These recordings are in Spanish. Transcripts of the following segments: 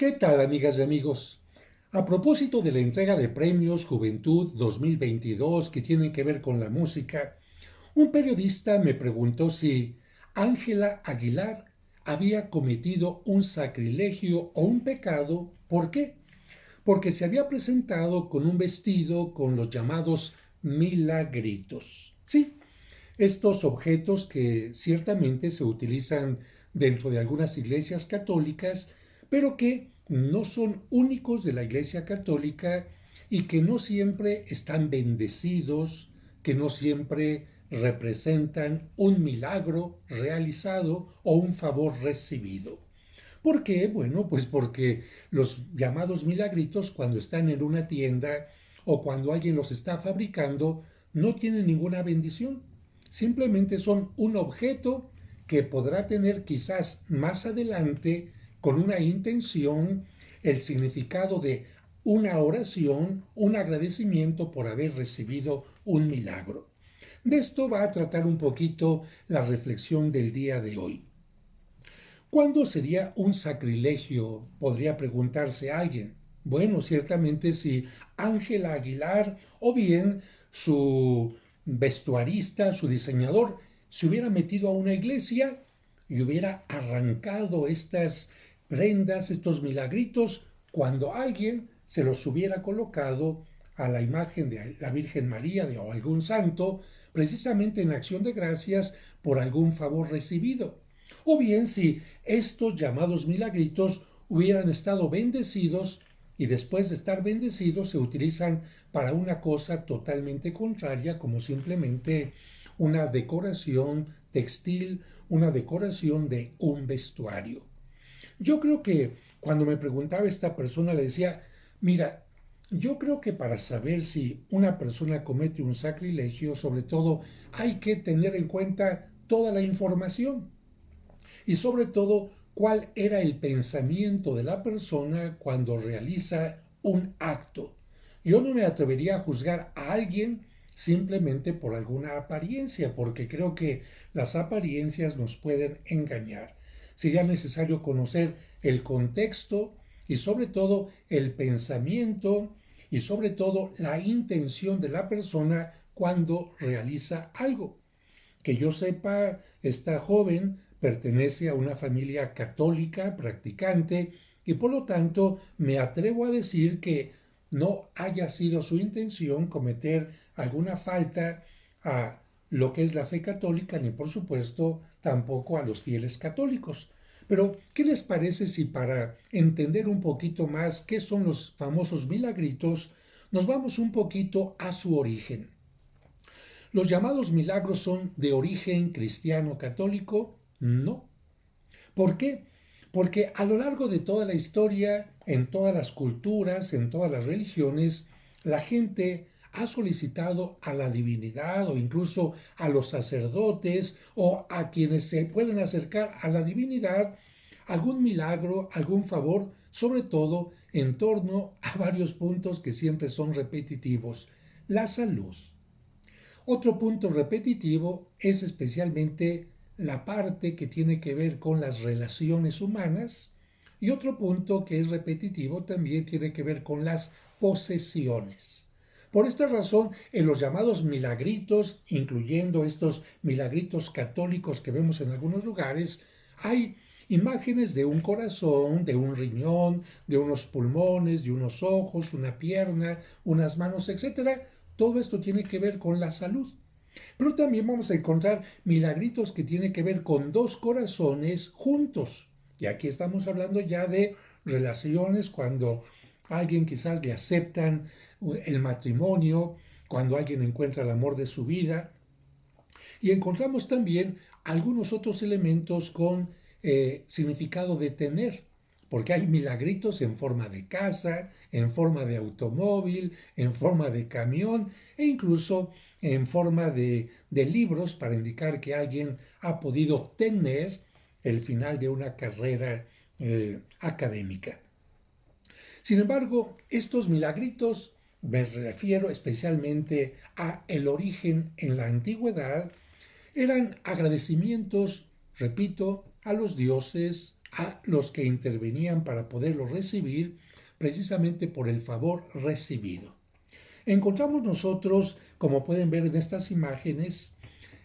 ¿Qué tal, amigas y amigos? A propósito de la entrega de premios Juventud 2022 que tienen que ver con la música, un periodista me preguntó si Ángela Aguilar había cometido un sacrilegio o un pecado. ¿Por qué? Porque se había presentado con un vestido con los llamados milagritos. Sí, estos objetos que ciertamente se utilizan dentro de algunas iglesias católicas, pero que no son únicos de la Iglesia Católica y que no siempre están bendecidos, que no siempre representan un milagro realizado o un favor recibido. ¿Por qué? Bueno, pues porque los llamados milagritos cuando están en una tienda o cuando alguien los está fabricando no tienen ninguna bendición. Simplemente son un objeto que podrá tener quizás más adelante con una intención el significado de una oración, un agradecimiento por haber recibido un milagro. De esto va a tratar un poquito la reflexión del día de hoy. ¿Cuándo sería un sacrilegio? Podría preguntarse alguien. Bueno, ciertamente si Ángela Aguilar o bien su vestuarista, su diseñador, se hubiera metido a una iglesia y hubiera arrancado estas prendas, estos milagritos, cuando alguien se los hubiera colocado a la imagen de la Virgen María o algún santo, precisamente en acción de gracias por algún favor recibido. O bien si estos llamados milagritos hubieran estado bendecidos y después de estar bendecidos se utilizan para una cosa totalmente contraria, como simplemente una decoración textil, una decoración de un vestuario. Yo creo que cuando me preguntaba esta persona le decía, mira, yo creo que para saber si una persona comete un sacrilegio, sobre todo hay que tener en cuenta toda la información y sobre todo cuál era el pensamiento de la persona cuando realiza un acto. Yo no me atrevería a juzgar a alguien simplemente por alguna apariencia, porque creo que las apariencias nos pueden engañar. Sería necesario conocer el contexto y sobre todo el pensamiento y sobre todo la intención de la persona cuando realiza algo. Que yo sepa, esta joven pertenece a una familia católica practicante y por lo tanto me atrevo a decir que no haya sido su intención cometer alguna falta a lo que es la fe católica ni por supuesto tampoco a los fieles católicos. Pero, ¿qué les parece si para entender un poquito más qué son los famosos milagritos, nos vamos un poquito a su origen? ¿Los llamados milagros son de origen cristiano católico? No. ¿Por qué? Porque a lo largo de toda la historia, en todas las culturas, en todas las religiones, la gente ha solicitado a la divinidad o incluso a los sacerdotes o a quienes se pueden acercar a la divinidad algún milagro, algún favor, sobre todo en torno a varios puntos que siempre son repetitivos. La salud. Otro punto repetitivo es especialmente la parte que tiene que ver con las relaciones humanas y otro punto que es repetitivo también tiene que ver con las posesiones. Por esta razón, en los llamados milagritos, incluyendo estos milagritos católicos que vemos en algunos lugares, hay imágenes de un corazón, de un riñón, de unos pulmones, de unos ojos, una pierna, unas manos, etcétera. Todo esto tiene que ver con la salud. Pero también vamos a encontrar milagritos que tienen que ver con dos corazones juntos. Y aquí estamos hablando ya de relaciones cuando a alguien quizás le aceptan el matrimonio, cuando alguien encuentra el amor de su vida. Y encontramos también algunos otros elementos con significado de tener, porque hay milagritos en forma de casa, en forma de automóvil, en forma de camión e incluso en forma de libros para indicar que alguien ha podido tener el final de una carrera académica. Sin embargo, estos milagritos, me refiero especialmente a el origen en la antigüedad, eran agradecimientos, repito, a los dioses, a los que intervenían para poderlo recibir, precisamente por el favor recibido. Encontramos nosotros, como pueden ver en estas imágenes,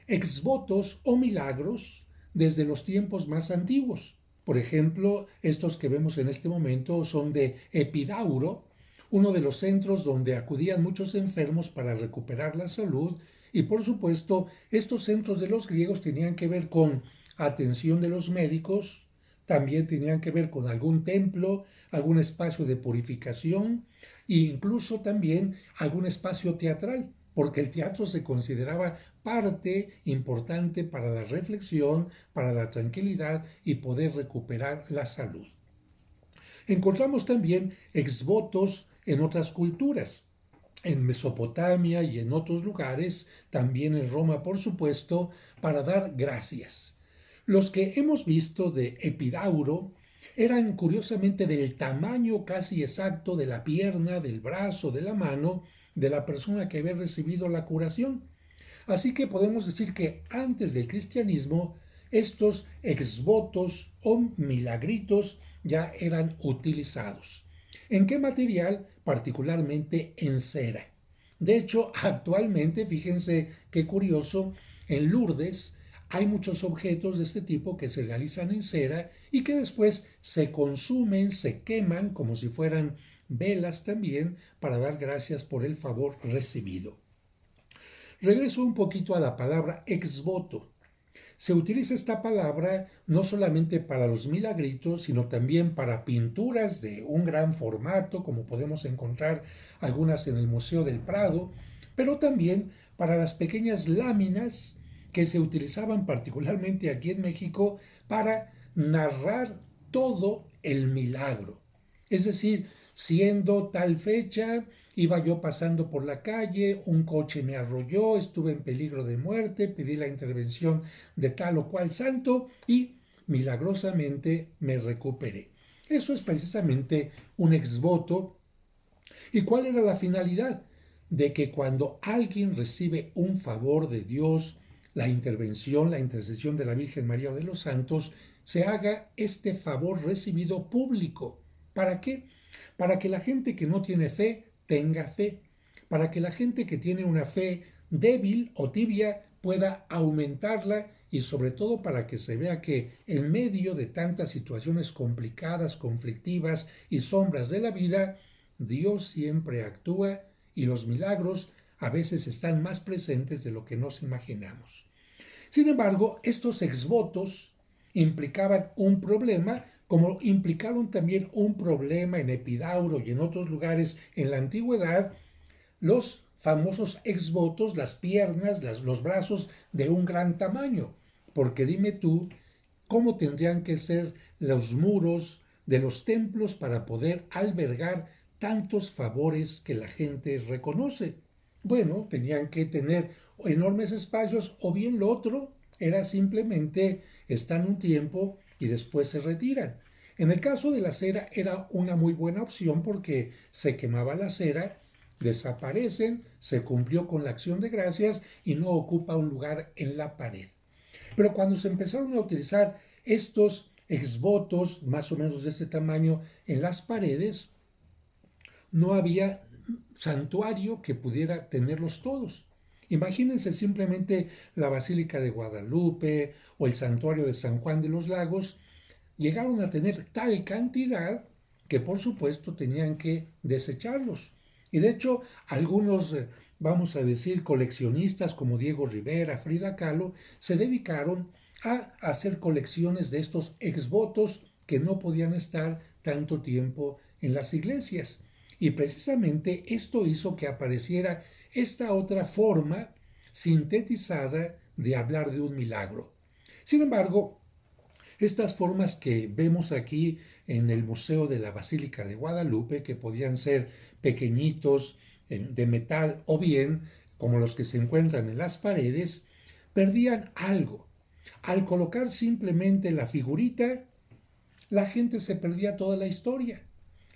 exvotos o milagros desde los tiempos más antiguos. Por ejemplo, estos que vemos en este momento son de Epidauro, uno de los centros donde acudían muchos enfermos para recuperar la salud, y por supuesto estos centros de los griegos tenían que ver con atención de los médicos, también tenían que ver con algún templo, algún espacio de purificación e incluso también algún espacio teatral, porque el teatro se consideraba parte importante para la reflexión, para la tranquilidad y poder recuperar la salud. Encontramos también exvotos en otras culturas, en Mesopotamia y en otros lugares, también en Roma por supuesto, para dar gracias. Los que hemos visto de Epidauro eran curiosamente del tamaño casi exacto de la pierna, del brazo, de la mano de la persona que había recibido la curación. Así que podemos decir que antes del cristianismo estos exvotos o milagritos ya eran utilizados. ¿En qué material? Particularmente en cera. De hecho, actualmente, fíjense qué curioso, en Lourdes hay muchos objetos de este tipo que se realizan en cera y que después se consumen, se queman como si fueran velas también para dar gracias por el favor recibido. Regreso un poquito a la palabra exvoto. Se utiliza esta palabra no solamente para los milagritos, sino también para pinturas de un gran formato, como podemos encontrar algunas en el Museo del Prado, pero también para las pequeñas láminas que se utilizaban particularmente aquí en México para narrar todo el milagro. Es decir, siendo tal fecha, iba yo pasando por la calle, un coche me arrolló, estuve en peligro de muerte, pedí la intervención de tal o cual santo y milagrosamente me recuperé. Eso es precisamente un exvoto. ¿Y cuál era la finalidad? De que cuando alguien recibe un favor de Dios, la intervención, la intercesión de la Virgen María o de los santos, se haga este favor recibido público. ¿Para qué? Para que la gente que no tiene fe tenga fe, para que la gente que tiene una fe débil o tibia pueda aumentarla y sobre todo para que se vea que en medio de tantas situaciones complicadas, conflictivas y sombras de la vida, Dios siempre actúa y los milagros a veces están más presentes de lo que nos imaginamos. Sin embargo, estos exvotos implicaban un problema, como implicaron también un problema en Epidauro y en otros lugares en la antigüedad, los famosos exvotos, las piernas, los brazos de un gran tamaño. Porque dime tú, ¿cómo tendrían que ser los muros de los templos para poder albergar tantos favores que la gente reconoce? Bueno, tenían que tener enormes espacios o bien lo otro era simplemente están un tiempo y después se retiran. En el caso de la cera era una muy buena opción porque se quemaba la cera, desaparecen, se cumplió con la acción de gracias y no ocupa un lugar en la pared. Pero cuando se empezaron a utilizar estos exvotos más o menos de este tamaño en las paredes, no había santuario que pudiera tenerlos todos. Imagínense simplemente la Basílica de Guadalupe o el santuario de San Juan de los Lagos, llegaron a tener tal cantidad que por supuesto tenían que desecharlos. Y de hecho algunos, vamos a decir, coleccionistas como Diego Rivera, Frida Kahlo, se dedicaron a hacer colecciones de estos exvotos que no podían estar tanto tiempo en las iglesias. Y precisamente esto hizo que apareciera esta otra forma sintetizada de hablar de un milagro. Sin embargo, estas formas que vemos aquí en el Museo de la Basílica de Guadalupe, que podían ser pequeñitos de metal o bien como los que se encuentran en las paredes, perdían algo. Al colocar simplemente la figurita, la gente se perdía toda la historia.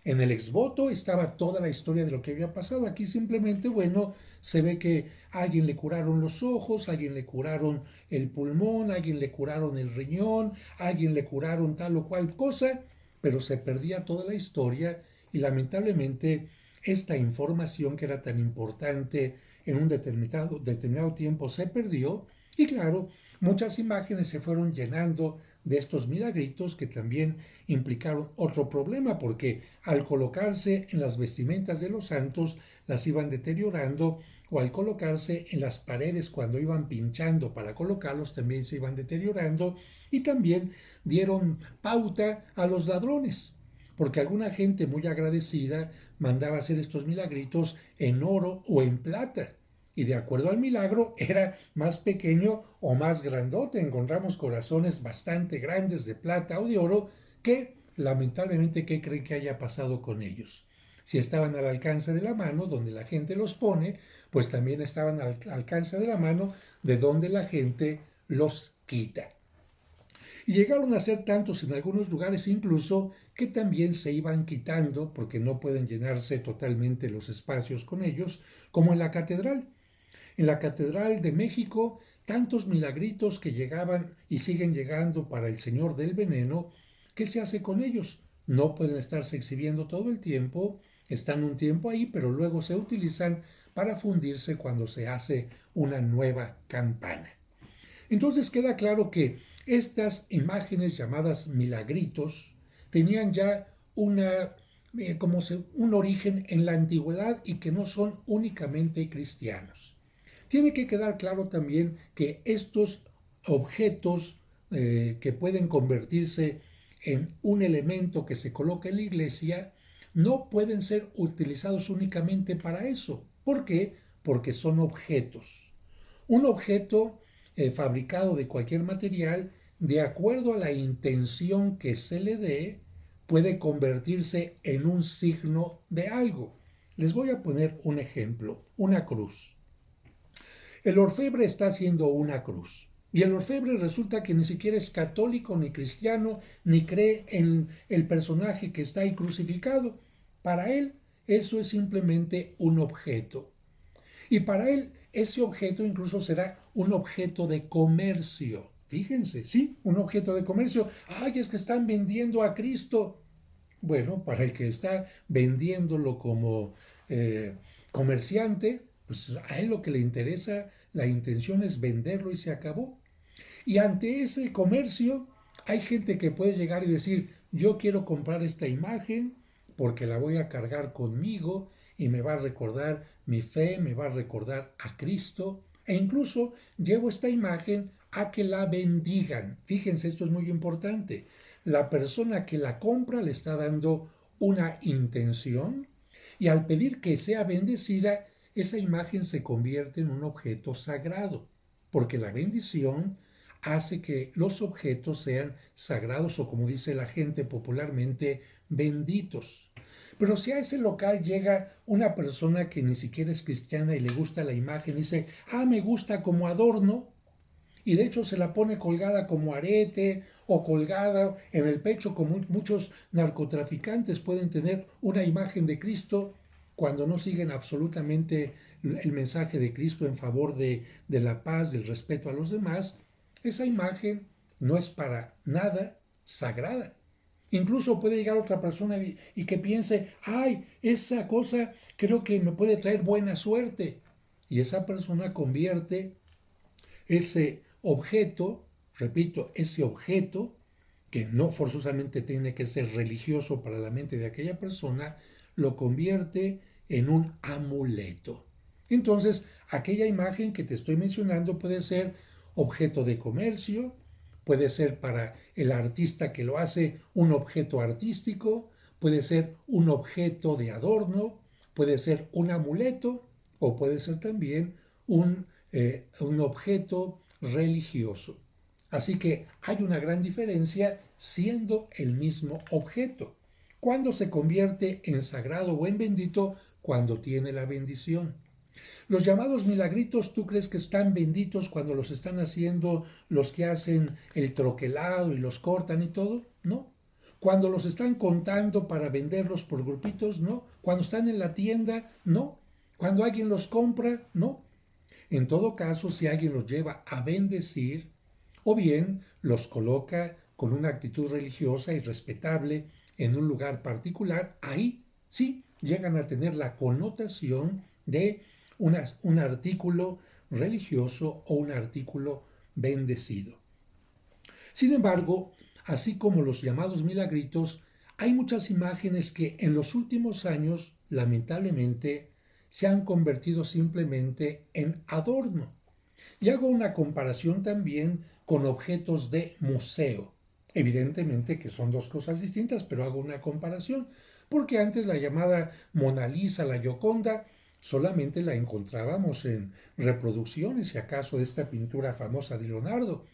En el exvoto estaba toda la historia de lo que había pasado. Aquí simplemente, bueno, se ve que a alguien le curaron los ojos, a alguien le curaron el pulmón, a alguien le curaron el riñón, a alguien le curaron tal o cual cosa, pero se perdía toda la historia y lamentablemente esta información que era tan importante en un determinado tiempo se perdió y claro, muchas imágenes se fueron llenando de estos milagritos que también implicaron otro problema porque al colocarse en las vestimentas de los santos las iban deteriorando o al colocarse en las paredes cuando iban pinchando para colocarlos también se iban deteriorando y también dieron pauta a los ladrones porque alguna gente muy agradecida mandaba hacer estos milagritos en oro o en plata y de acuerdo al milagro era más pequeño o más grandote. Encontramos corazones bastante grandes de plata o de oro que lamentablemente, ¿qué creen que haya pasado con ellos? Si estaban al alcance de la mano, donde la gente los pone, pues también estaban al alcance de la mano de donde la gente los quita. Y llegaron a ser tantos en algunos lugares incluso que también se iban quitando porque no pueden llenarse totalmente los espacios con ellos, como en la catedral. En la Catedral de México, tantos milagritos que llegaban y siguen llegando para el Señor del Veneno, ¿qué se hace con ellos? No pueden estarse exhibiendo todo el tiempo, están un tiempo ahí, pero luego se utilizan para fundirse cuando se hace una nueva campana. Entonces queda claro que estas imágenes llamadas milagritos tenían ya un origen en la antigüedad y que no son únicamente cristianos. Tiene que quedar claro también que estos objetos que pueden convertirse en un elemento que se coloca en la iglesia no pueden ser utilizados únicamente para eso. ¿Por qué? Porque son objetos. Un objeto fabricado de cualquier material, de acuerdo a la intención que se le dé, puede convertirse en un signo de algo. Les voy a poner un ejemplo, una cruz. El orfebre está haciendo una cruz. Y el orfebre resulta que ni siquiera es católico ni cristiano, ni cree en el personaje que está ahí crucificado. Para él eso es simplemente un objeto. Y para él ese objeto incluso será un objeto de comercio. Fíjense, sí, un objeto de comercio. Ay, es que están vendiendo a Cristo. Bueno, para el que está vendiéndolo como comerciante, pues a él lo que le interesa, la intención es venderlo y se acabó. Y ante ese comercio hay gente que puede llegar y decir, yo quiero comprar esta imagen porque la voy a cargar conmigo y me va a recordar mi fe, me va a recordar a Cristo e incluso llevo esta imagen a que la bendigan. Fíjense, esto es muy importante. La persona que la compra le está dando una intención y al pedir que sea bendecida, esa imagen se convierte en un objeto sagrado, porque la bendición hace que los objetos sean sagrados o como dice la gente popularmente, benditos. Pero si a ese local llega una persona que ni siquiera es cristiana y le gusta la imagen y dice, me gusta como adorno, y de hecho se la pone colgada como arete o colgada en el pecho como muchos narcotraficantes pueden tener una imagen de Cristo cuando no siguen absolutamente el mensaje de Cristo en favor de la paz, del respeto a los demás, esa imagen no es para nada sagrada. Incluso puede llegar otra persona y que piense, esa cosa creo que me puede traer buena suerte. Y esa persona convierte ese objeto, repito, ese objeto, que no forzosamente tiene que ser religioso para la mente de aquella persona, lo convierte en un amuleto. Entonces, aquella imagen que te estoy mencionando puede ser objeto de comercio, puede ser para el artista que lo hace un objeto artístico, puede ser un objeto de adorno, puede ser un amuleto o puede ser también un objeto religioso. Así que hay una gran diferencia siendo el mismo objeto. ¿Cuándo se convierte en sagrado o en bendito? Cuando tiene la bendición. Los llamados milagritos, ¿tú crees que están benditos cuando los están haciendo los que hacen el troquelado y los cortan y todo? No, Cuando los están contando para venderlos por grupitos, no. Cuando están en la tienda, no. Cuando alguien los compra, no. En todo caso, si alguien los lleva a bendecir, o bien los coloca con una actitud religiosa y respetable en un lugar particular, ahí sí llegan a tener la connotación de un artículo religioso o un artículo bendecido. Sin embargo, así como los llamados milagritos, hay muchas imágenes que en los últimos años, lamentablemente, se han convertido simplemente en adorno. Y hago una comparación también con objetos de museo. Evidentemente que son dos cosas distintas, pero hago una comparación, porque antes la llamada Mona Lisa, la Gioconda, solamente la encontrábamos en reproducciones, si acaso, de esta pintura famosa de Leonardo.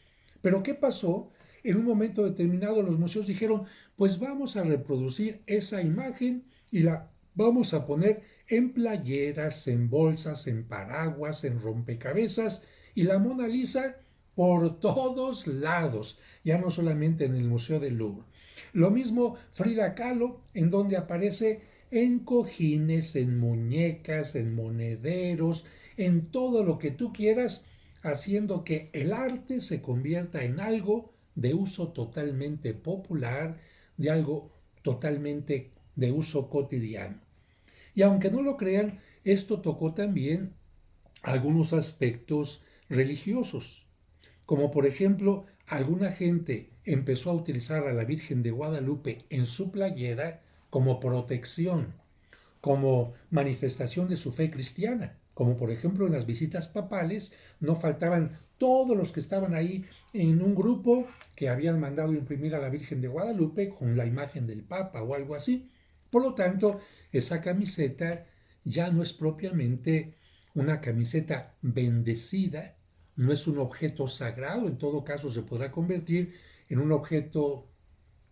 Pero ¿qué pasó? En un momento determinado los museos dijeron, pues vamos a reproducir esa imagen y la vamos a poner en playeras, en bolsas, en paraguas, en rompecabezas, y la Mona Lisa por todos lados, ya no solamente en el Museo del Louvre. Lo mismo Frida Kahlo, en donde aparece en cojines, en muñecas, en monederos, en todo lo que tú quieras, haciendo que el arte se convierta en algo de uso totalmente popular, de algo totalmente de uso cotidiano. Y aunque no lo crean, esto tocó también algunos aspectos religiosos, como por ejemplo, alguna gente empezó a utilizar a la Virgen de Guadalupe en su playera como protección, como manifestación de su fe cristiana, como por ejemplo en las visitas papales no faltaban todos los que estaban ahí en un grupo que habían mandado imprimir a la Virgen de Guadalupe con la imagen del Papa o algo así. Por lo tanto, esa camiseta ya no es propiamente una camiseta bendecida, no es un objeto sagrado, en todo caso se podrá convertir en un objeto,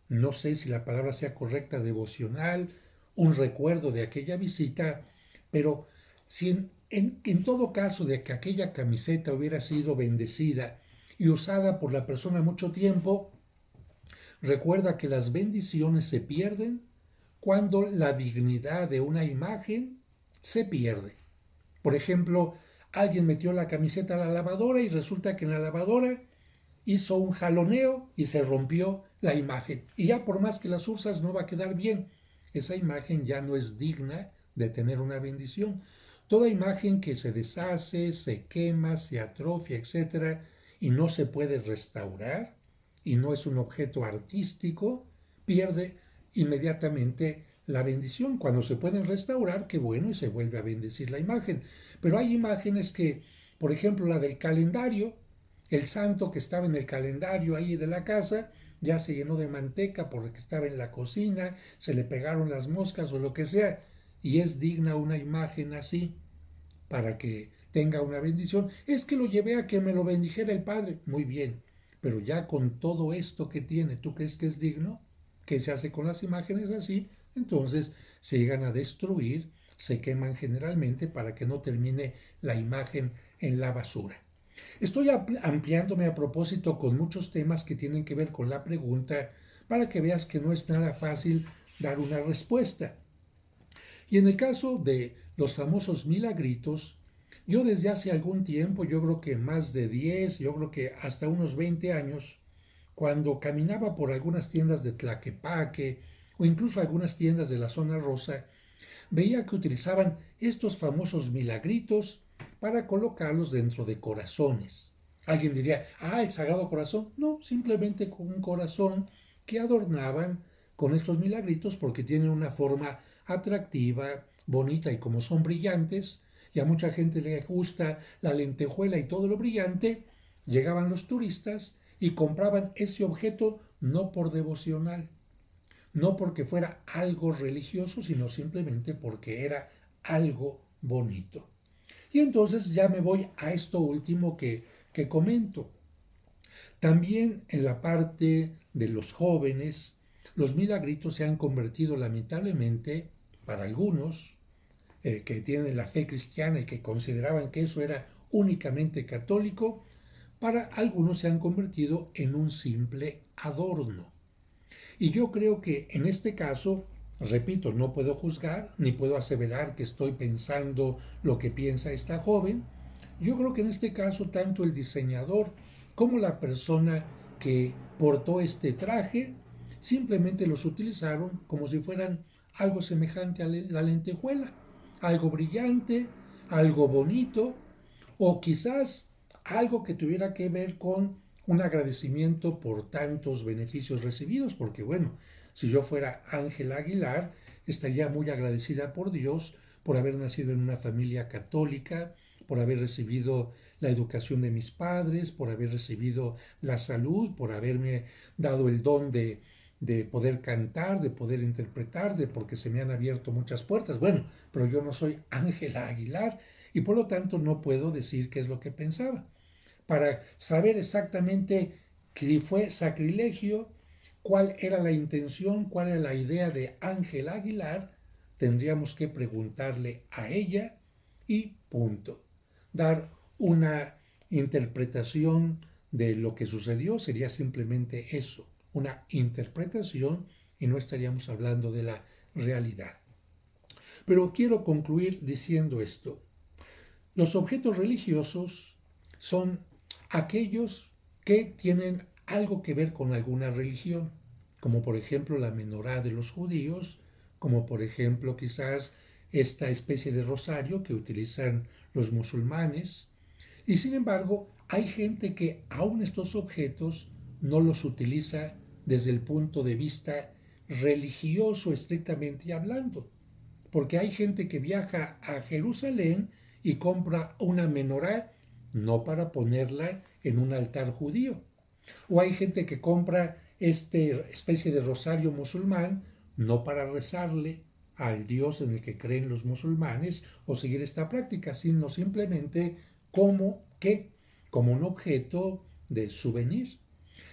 no sé si la palabra sea correcta, devocional, un recuerdo de aquella visita, pero si en todo caso de que aquella camiseta hubiera sido bendecida y usada por la persona mucho tiempo, recuerda que las bendiciones se pierden cuando la dignidad de una imagen se pierde. Por ejemplo, alguien metió la camiseta a la lavadora y resulta que en la lavadora hizo un jaloneo y se rompió la imagen. Y ya por más que las usas no va a quedar bien. Esa imagen ya no es digna de tener una bendición. Toda imagen que se deshace, se quema, se atrofia, etc., y no se puede restaurar, y no es un objeto artístico, pierde inmediatamente la bendición. Cuando se pueden restaurar, qué bueno, y se vuelve a bendecir la imagen. Pero hay imágenes que, por ejemplo, la del calendario, el santo que estaba en el calendario ahí de la casa, ya se llenó de manteca porque estaba en la cocina, se le pegaron las moscas o lo que sea, y es digna una imagen así para que tenga una bendición. Es que lo llevé a que me lo bendijera el Padre. Muy bien, pero ya con todo esto que tiene, ¿tú crees que es digno? ¿Qué se hace con las imágenes así? Entonces se llegan a destruir, se queman generalmente para que no termine la imagen en la basura. Estoy ampliándome a propósito con muchos temas que tienen que ver con la pregunta para que veas que no es nada fácil dar una respuesta. Y en el caso de los famosos milagritos, yo desde hace algún tiempo, yo creo que más de 10, yo creo que hasta unos 20 años, cuando caminaba por algunas tiendas de Tlaquepaque o incluso algunas tiendas de la zona rosa, veía que utilizaban estos famosos milagritos para colocarlos dentro de corazones. Alguien diría, ah, el Sagrado Corazón. No, simplemente con un corazón que adornaban con estos milagritos porque tienen una forma atractiva, bonita, y como son brillantes, y a mucha gente le gusta la lentejuela y todo lo brillante, llegaban los turistas y compraban ese objeto no por devocional, no porque fuera algo religioso, sino simplemente porque era algo bonito. Y entonces ya me voy a esto último que comento. También en la parte de los jóvenes, los milagritos se han convertido lamentablemente, para algunos que tienen la fe cristiana y que consideraban que eso era únicamente católico, para algunos se han convertido en un simple adorno. Y yo creo que en este caso, repito, no puedo juzgar ni puedo aseverar que estoy pensando lo que piensa esta joven. Yo creo que en este caso tanto el diseñador como la persona que portó este traje simplemente los utilizaron como si fueran algo semejante a la lentejuela, algo brillante, algo bonito, o quizás algo que tuviera que ver con un agradecimiento por tantos beneficios recibidos, porque bueno, si yo fuera Ángela Aguilar, estaría muy agradecida por Dios por haber nacido en una familia católica, por haber recibido la educación de mis padres, por haber recibido la salud, por haberme dado el don de poder cantar, de poder interpretar, de porque se me han abierto muchas puertas. Bueno, pero yo no soy Ángela Aguilar y por lo tanto no puedo decir qué es lo que pensaba. Para saber exactamente si fue sacrilegio, cuál era la intención, cuál era la idea de Ángela Aguilar, tendríamos que preguntarle a ella y punto. Dar una interpretación de lo que sucedió sería simplemente eso, una interpretación y no estaríamos hablando de la realidad. Pero quiero concluir diciendo esto. Los objetos religiosos son aquellos que tienen algo que ver con alguna religión, como por ejemplo la menorá de los judíos, como por ejemplo quizás esta especie de rosario que utilizan los musulmanes. Y sin embargo, hay gente que aún estos objetos no los utiliza desde el punto de vista religioso estrictamente hablando, porque hay gente que viaja a Jerusalén y compra una menorá no para ponerla en un altar judío. O hay gente que compra esta especie de rosario musulmán no para rezarle al Dios en el que creen los musulmanes o seguir esta práctica, sino simplemente como que como un objeto de souvenir.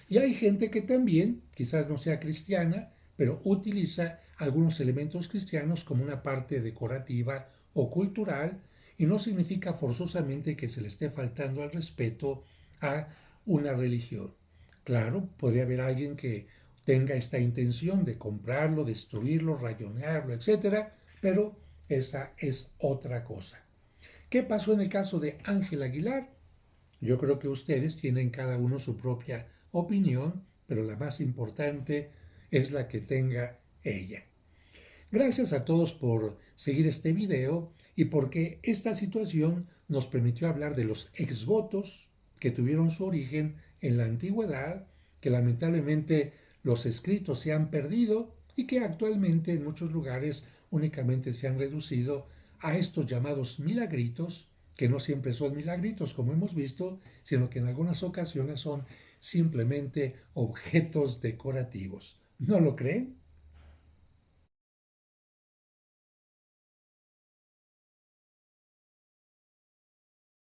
Y hay gente que también, quizás no sea cristiana, pero utiliza algunos elementos cristianos como una parte decorativa o cultural y no significa forzosamente que se le esté faltando al respeto a una religión. Claro, podría haber alguien que tenga esta intención de comprarlo, destruirlo, rayonearlo, etcétera, pero esa es otra cosa. ¿Qué pasó en el caso de Ángel Aguilar? Yo creo que ustedes tienen cada uno su propia opinión, pero la más importante es la que tenga ella. Gracias a todos por seguir este video y porque esta situación nos permitió hablar de los exvotos que tuvieron su origen en la antigüedad, que lamentablemente los escritos se han perdido y que actualmente en muchos lugares únicamente se han reducido a estos llamados milagritos, que no siempre son milagritos como hemos visto, sino que en algunas ocasiones son simplemente objetos decorativos. ¿No lo creen?